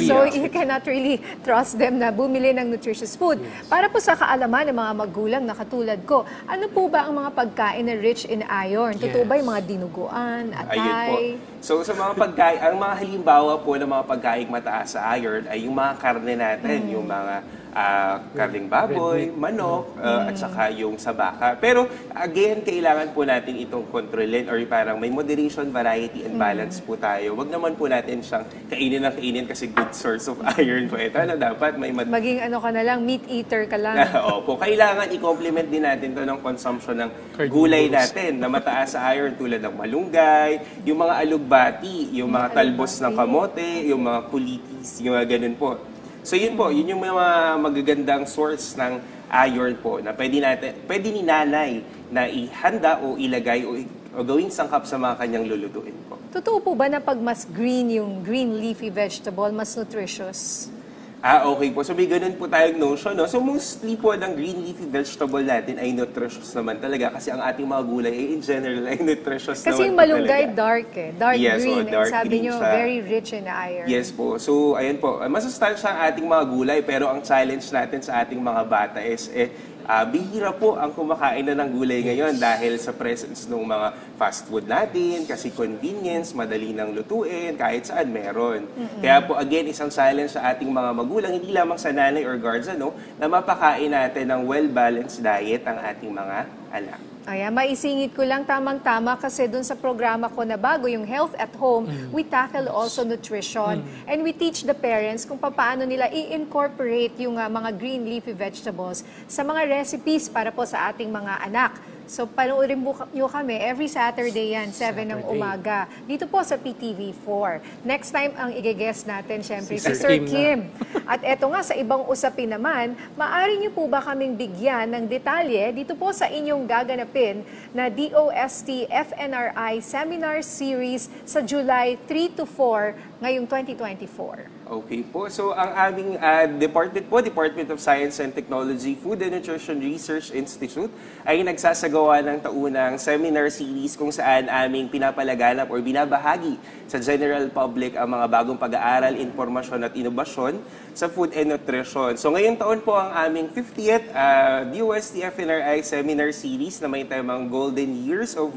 So, you cannot really trust them na bumili ng nutritious food. Yes. Para po sa kaalaman ng mga magulang na katulad ko, ano po ba ang mga pagkain na rich in iron? Totoo ba yung mga dinuguan, atay? Ayun po. So sa mga pagkain, ang mga halimbawa po ng mga pagkain mataas sa iron ay yung mga karne natin, yung mga karning baboy, manok, at saka yung sa baka. Pero again, kailangan po natin itong kontrolin or parang may moderation, variety, and balance po tayo. Wag naman po natin siyang kainin ng kainin kasi good source of iron po ito. Dapat may maging ka na lang, meat eater ka lang. Opo, kailangan i-complement din natin to ng consumption ng gulay natin na mataas sa iron tulad ng malunggay, yung mga alugbati, yung mga talbos ng kamote, yung mga kulitis, yung mga ganun po. So yun po, yun yung mga magagandang source ng iron po na pwede ni nanay na ihanda o ilagay o gawing sangkap sa mga kanyang lulutuin po. Totoo po ba na pag mas green yung green leafy vegetable, mas nutritious? Okay po. So may ganun po tayong notion, no? So mostly po ng green leafy vegetable natin ay nutritious naman talaga kasi ang ating mga gulay ay in general ay nutritious kasi naman. Kasi yung malunggay dark dark yes, green. Dark sabi green nyo, siya. very rich in iron. Yes po. So ayun po, masustansya ang ating mga gulay pero ang challenge natin sa ating mga bata is bihira po ang kumakain na ng gulay ngayon dahil sa presence ng mga fast food natin, kasi convenience, madali nang lutuin, kahit saan meron. Kaya po again, isang challenge sa ating mga magulang, hindi lamang sa nanay or guardian, na mapakain natin ng well-balanced diet ang ating mga anak. Ayan, maisingit ko lang tamang-tama kasi dun sa programa ko na bago, yung Health at Home, we tackle also nutrition. And we teach the parents kung paano nila i-incorporate yung mga green leafy vegetables sa mga recipes para po sa ating mga anak. So, panoorin nyo kami every Saturday yan, 7 ng umaga. Dito po sa PTV4. Next time, ang i-guest natin, syempre, si Sir Kim. At eto nga, sa ibang usapin naman, maaari nyo po ba kaming bigyan ng detalye dito po sa inyong gaganapin na DOST FNRI Seminar Series sa July 3 to 4 ngayong 2024? Okay po. So, ang aming Department of Science and Technology, Food and Nutrition Research Institute, ay nagsasagawa ng taunang seminar series kung saan aming pinapalaganap or binabahagi sa general public ang mga bagong pag-aaral, informasyon at inobasyon sa food and nutrition. So, ngayong taon po ang aming 50th DOST FNRI Seminar Series na may temang Golden Years of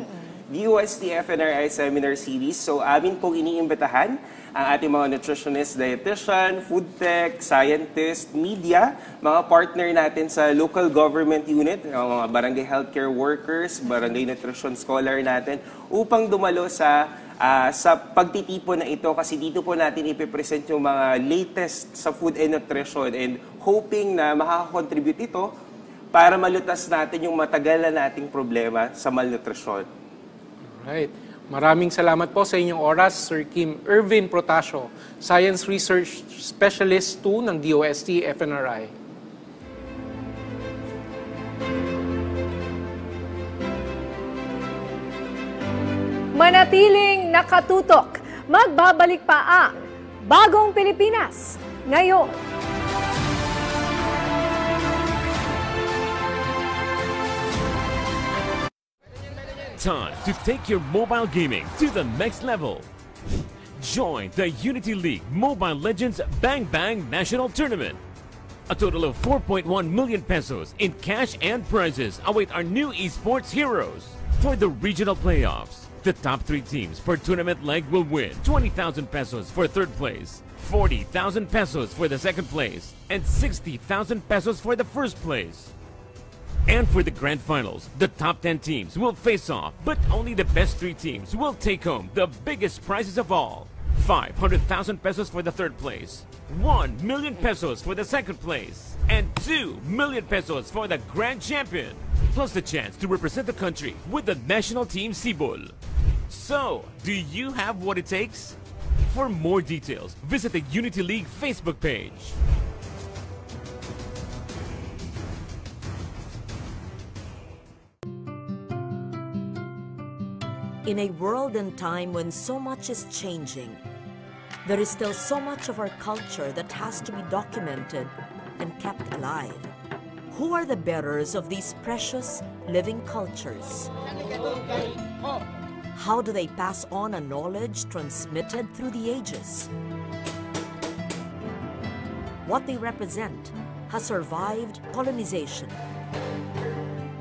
DOST FNRI Seminar Series. So, amin pong iniimbitahan ang ating mga nutritionist, dietitian, food tech, scientist, media, mga partner natin sa local government unit, mga barangay healthcare workers, barangay nutrition scholar natin, upang dumalo sa pagtitipon na ito kasi dito po natin ipipresent yung mga latest sa food and nutrition and hoping na makakakontribute ito para malutas natin yung matagal na nating problema sa malnutrition. Right. Maraming salamat po sa inyong oras, Sir Kim Irvin Protasio, Science Research Specialist 2 ng DOST FNRI. Manatiling nakatutok. Magbabalik pa ang Bagong Pilipinas ngayon. time to take your mobile gaming to the next level. Join the Unity League Mobile Legends Bang Bang National Tournament. A total of 4.1 million pesos in cash and prizes await our new esports heroes. For the regional playoffs, the top 3 teams per tournament leg will win 20,000 pesos for third place, 40,000 pesos for the second place, and 60,000 pesos for the first place. And for the grand finals, the top 10 teams will face off, but only the best 3 teams will take home the biggest prizes of all. 500,000 pesos for the third place, 1 million pesos for the second place, and 2 million pesos for the grand champion, plus the chance to represent the country with the national team Sibol. So, do you have what it takes? For more details, visit the Unity League Facebook page. In a world and time when so much is changing, there is still so much of our culture that has to be documented and kept alive. Who are the bearers of these precious living cultures? How do they pass on a knowledge transmitted through the ages? What they represent has survived colonization,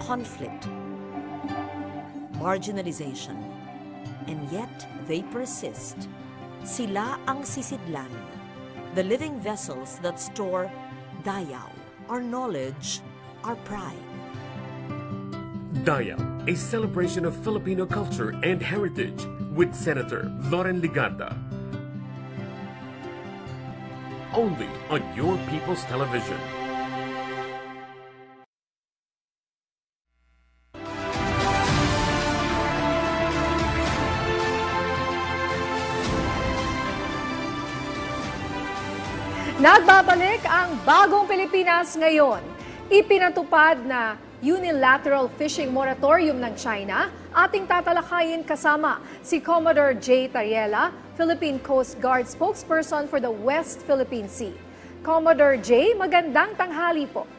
conflict, marginalization, and yet they persist. Sila ang sisidlan, the living vessels that store Dayaw, our knowledge, our pride. Dayaw, a celebration of Filipino culture and heritage with Senator Loren Ligarda. Only on Your People's Television. Nagbabalik ang bagong Pilipinas ngayon. Ipinatupad na unilateral fishing moratorium ng China. Ating tatalakayin kasama si Commodore J. Tariela, Philippine Coast Guard spokesperson for the West Philippine Sea. Commodore J, magandang tanghali po.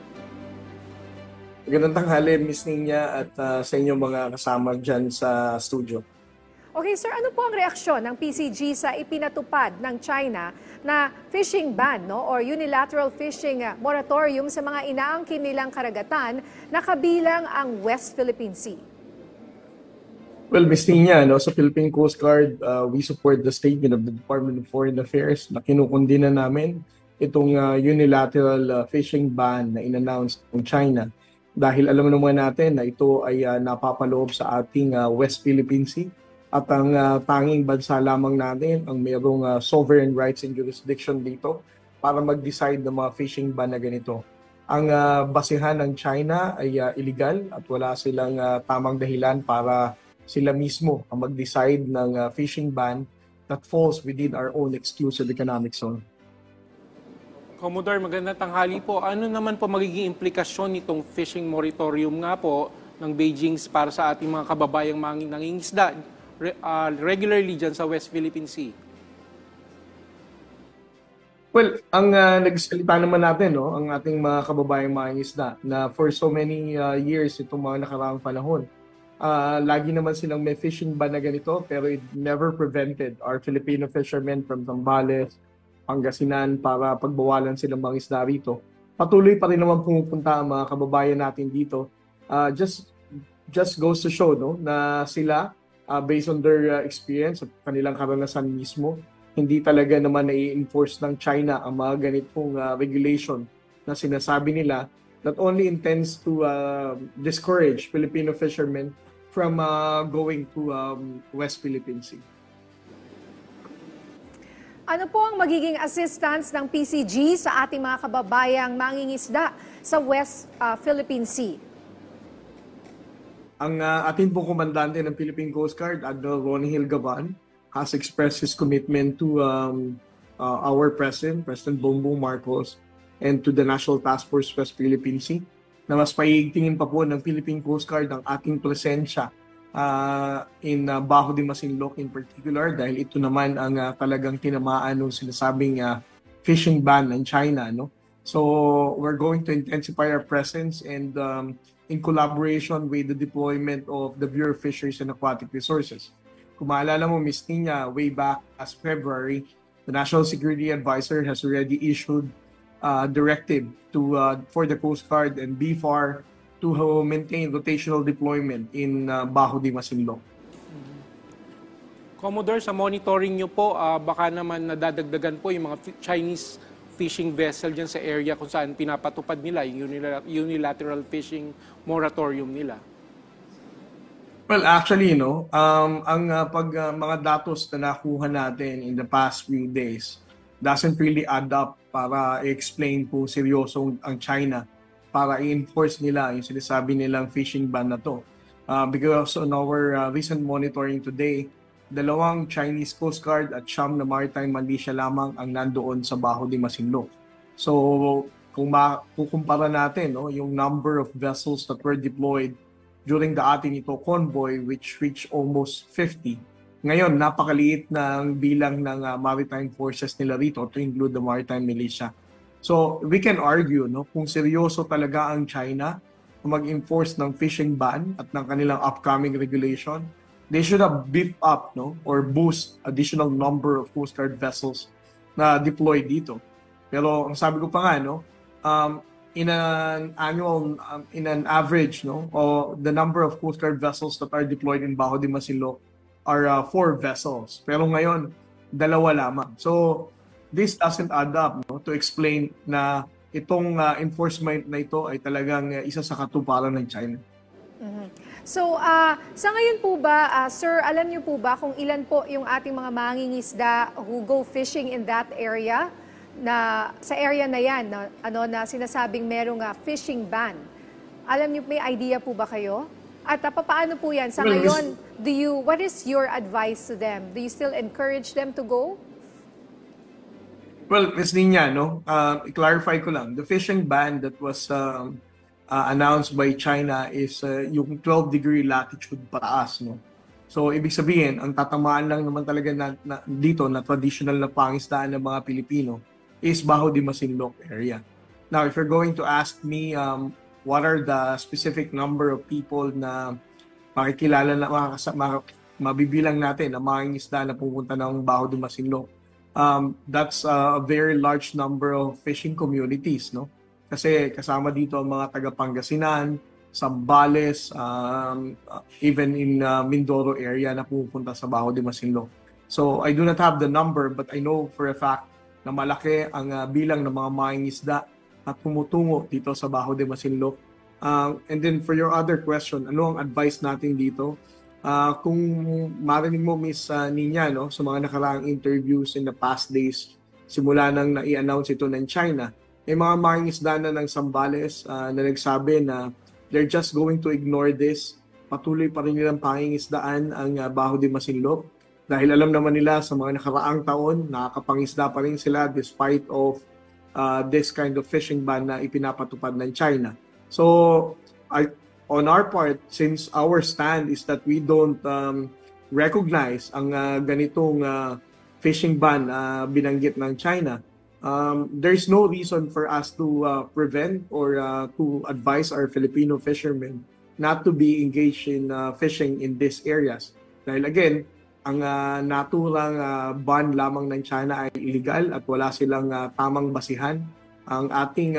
Magandang tanghali, Miss Nina, at sa inyong mga kasama dyan sa studio. Okay, sir, ano po ang reaksyon ng PCG sa ipinatupad ng China na fishing ban, no, or unilateral fishing moratorium sa mga inaangkin nilang karagatan na kabilang ang West Philippine Sea? Well, Miss Nina, sa Philippine Coast Guard, we support the statement of the Department of Foreign Affairs na kinukundina namin itong unilateral fishing ban na in-announce ng China. Dahil alam naman natin na ito ay napapaloob sa ating West Philippine Sea. At ang tanging bansa lamang natin ang mayroong sovereign rights and jurisdiction dito para mag-decide ng mga fishing ban na ganito. Ang basihan ng China ay illegal at wala silang tamang dahilan para sila mismo ang mag-decide ng fishing ban that falls within our own exclusive economic zone. Commodore, magandang tanghali po. Ano naman po magiging implikasyon nitong fishing moratorium nga po ng Beijing para sa ating mga kababayang nangingisda regularly dyan sa West Philippine Sea? Well, ang nagsalita naman natin, ang ating mga kababayang mangingisda na for so many years itong mga nakaraang panahon, lagi naman silang may fishing ban na ganito pero it never prevented our Filipino fishermen from Zambales, Pangasinan para pagbawalan silang mangisda rito. Patuloy pa rin naman pumupunta ang mga kababayan natin dito. Just goes to show na sila based on their experience at kanilang karanasan mismo, hindi talaga naman na-i-enforce ng China ang mga ganitong regulation na sinasabi nila that only intends to discourage Filipino fishermen from going to West Philippine Sea. Ano po ang magiging assistance ng PCG sa ating mga kababayang mangingisda sa West Philippine Sea? Ang ating pong komandante ng Philippine Coast Guard, Admiral Ronnie Hilgavan, has expressed his commitment to our President Bongbong Marcos, and to the National Task Force West Philippine Sea, na mas paigtingin pa po ng Philippine Coast Guard ang ating presensya in Bajo de Masinloc in particular, dahil ito naman ang talagang tinamaan ng sinasabing fishing ban ng China. So we're going to intensify our presence and in collaboration with the deployment of the Bureau of Fisheries and Aquatic Resources. Kung maalala mo, Ms. Nina, way back last February, the National Security Advisor has already issued a directive for the Coast Guard and BFAR to maintain rotational deployment in Bajo de Masinloc. Commodore, sa monitoring nyo po, baka naman nadadagdagan po yung mga Chinese fishing vessel dyan sa area kung saan pinapatupad nila yung unilateral fishing moratorium nila. Well, actually, mga datos na nakuha natin in the past few days doesn't really add up para i-explain kung seryoso ang China para i-enforce nila yung sinasabi nilang fishing ban na to. Because on our recent monitoring today, 2 Chinese Coast Guard at 9 na maritime militia lamang ang nandoon sa Bajo de Masinloc. So, kung kukumpara natin yung number of vessels that were deployed during the Atenito convoy, which reached almost 50, ngayon napakaliit ng bilang ng maritime forces nila rito to include the maritime militia. So, we can argue kung seryoso talaga ang China mag-enforce ng fishing ban at ng kanilang upcoming regulation, they should have beefed up or boost additional number of Coast Guard vessels na deployed dito. Pero ang sabi ko pa nga, in an average, the number of Coast Guard vessels that are deployed in Bajo de Masinloc are 4 vessels. Pero ngayon, 2 lamang. So this doesn't add up to explain na itong enforcement na ito ay talagang isa sa katuparan ng China. So, sa ngayon po ba, sir, alam niyo po ba kung ilan po yung ating mga mangingisda who go fishing in that area, na sa area na yan, na sinasabing merong fishing ban? Alam niyo, may idea po ba kayo? At paano po yan? Sa ngayon, what is your advice to them? Do you still encourage them to go? Well, Ms. Nina, i-clarify ko lang, the fishing ban that was announced by China is yung 12-degree latitude pataas. So, ibig sabihin, ang tatamaan lang naman talaga dito na traditional na pangisdaan ng mga Pilipino is Bajo de Masinloc area. Now, if you're going to ask me what are the specific number of people na makikilala na mabibilang natin na mga isda na pupunta ng Bajo de Masinloc, that's a very large number of fishing communities, Kasi kasama dito ang mga taga-Pangasinan, Zambales, even in Mindoro area na pupunta sa Bajo de Masinloc. So I do not have the number, but I know for a fact na malaki ang bilang ng mga mangingisda na tumutungo dito sa Bajo de Masinloc. And then for your other question, ano ang advice natin dito? Kung marinig mo, Miss Nina, sa mga nakaraang interviews in the past days, simula nang na-i-announce ito ng China, may mga mangingisda na ng Zambales na nagsabi na they're just going to ignore this. Patuloy pa rin nilang pangingisdaan ang Bajo de Masinloc dahil alam naman nila sa mga nakaraang taon nakakapangisda pa rin sila despite of this kind of fishing ban na ipinapatupad ng China. So, on our part, since our stand is that we don't recognize ang ganitong fishing ban binanggit ng China, there's no reason for us to prevent or to advise our Filipino fishermen not to be engaged in fishing in these areas. Dahil again, ang naturang ban lamang ng China ay illegal at wala silang tamang basihan. Ang ating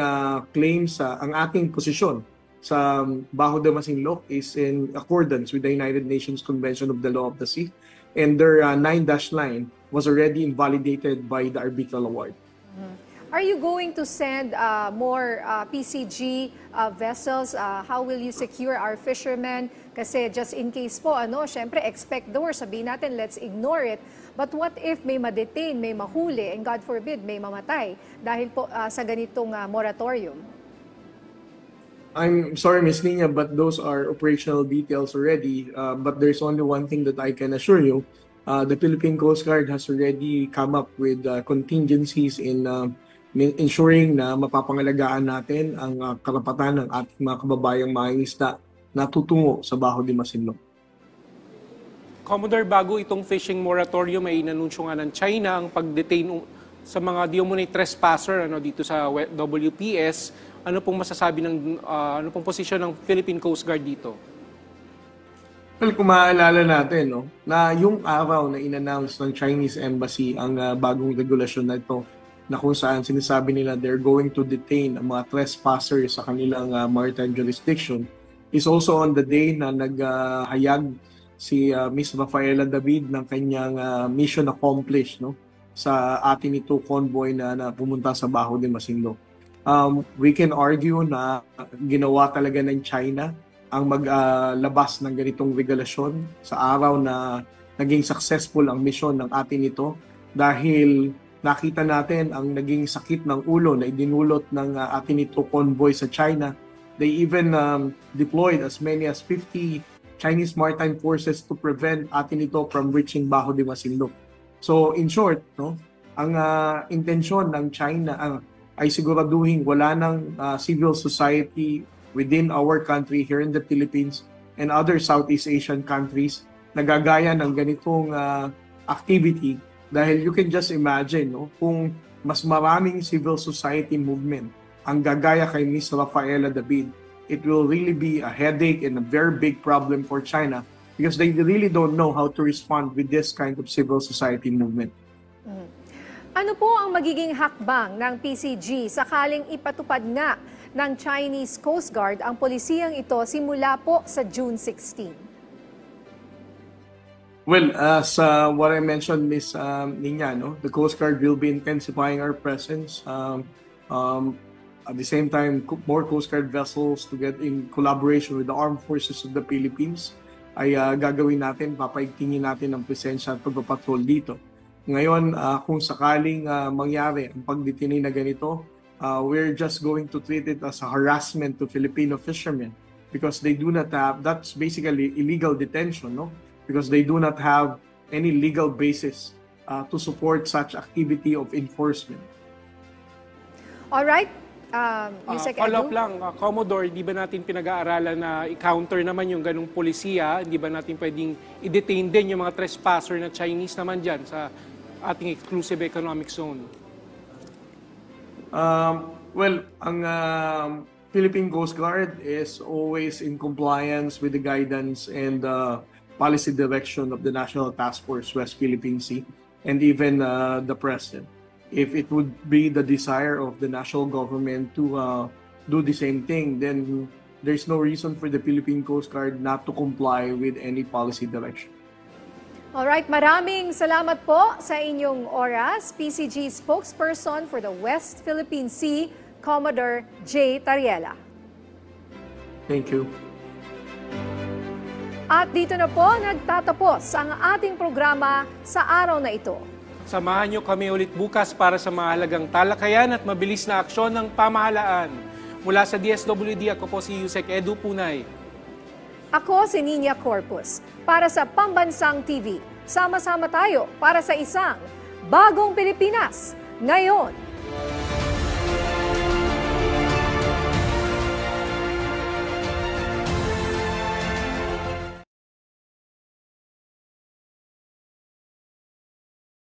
claims, ang ating posisyon sa Bajo de Masinloc is in accordance with the United Nations Convention of the Law of the Sea, and their 9-line was already invalidated by the arbitral award. Are you going to send more PCG vessels? How will you secure our fishermen? Kasi just in case po, syempre expect the worst. Sabihin natin, let's ignore it. But what if may ma-detain, may mahuli, and God forbid, may mamatay dahil po sa ganitong moratorium? I'm sorry, Ms. Nina, but those are operational details already. But there's only one thing that I can assure you. The Philippine Coast Guard has already come up with contingencies in ensuring na mapapangalagaan natin ang karapatan ng ating mga kababayang mangingisda na tutungo sa Bajo de Masinloc. Commodore, bago itong fishing moratorium ay inanunsyo nga ng China ang pag-detain sa mga di umano'y trespasser dito sa WPS. ano pong masasabi ng, ano pong posisyon ng Philippine Coast Guard dito? Well, kung maaalala natin, no, na yung araw na in-announce ng Chinese Embassy ang bagong regulasyon na ito, na kung saan sinasabi nila they're going to detain ang mga trespassers sa kanilang maritime jurisdiction, is also on the day na naghayag si Miss Rafaela David ng kanyang mission accomplished, no, sa atin ito convoy na pumunta sa Baho de Masinloc. We can argue na ginawa talaga ng China ang maglabas ng ganitong regulasyon sa araw na naging successful ang mission ng atin ito, dahil nakita natin ang naging sakit ng ulo na idinulot ng atin ito convoy sa China. They even deployed as many as 50 Chinese maritime forces to prevent atin ito from reaching Baho de Masinloc. So in short, no, ang intensyon ng China ay siguraduhin wala ng civil society within our country here in the Philippines and other Southeast Asian countries na gagaya ng ganitong activity, dahil you can just imagine, no, kung mas maraming civil society movement ang gagaya kay Miss Rafaela David, it will really be a headache and a very big problem for China because they really don't know how to respond with this kind of civil society movement. Ano po ang magiging hakbang ng PCG sakaling ipatupad nga ng Chinese Coast Guard ang polisiyang ito simula po sa June 16? Well, as what I mentioned, Ms. Nina, no, the Coast Guard will be intensifying our presence. At the same time, more Coast Guard vessels to get in collaboration with the Armed Forces of the Philippines ay gagawin natin, papaigtingin natin ang presensya at pagpapatrol dito. Ngayon, kung sakaling mangyari ang pagdetaining na ganito, we're just going to treat it as a harassment to Filipino fishermen because they do not have, that's basically illegal detention, no? Because they do not have any legal basis to support such activity of enforcement. All right. Follow-up lang, Commodore, di ba natin pinag-aaralan na i-counter naman yung ganung polisiya? Di ba natin pwedeng i-detain din yung mga trespasser na Chinese naman dyan sa ating exclusive economic zone? Well, ang Philippine Coast Guard is always in compliance with the guidance and policy direction of the National Task Force West Philippine Sea and even the President. If it would be the desire of the national government to do the same thing, then there's no reason for the Philippine Coast Guard not to comply with any policy direction. Alright, maraming salamat po sa inyong oras. PCG spokesperson for the West Philippine Sea, Commodore J. Tariela. Thank you. At dito na po nagtatapos ang ating programa sa araw na ito. Samahan niyo kami ulit bukas para sa mahalagang talakayan at mabilis na aksyon ng pamahalaan. Mula sa DSWD, ako po si Yusek Edu Punay. Ako si Nina Corpus. Para sa Pambansang TV, sama-sama tayo para sa isang bagong Pilipinas ngayon.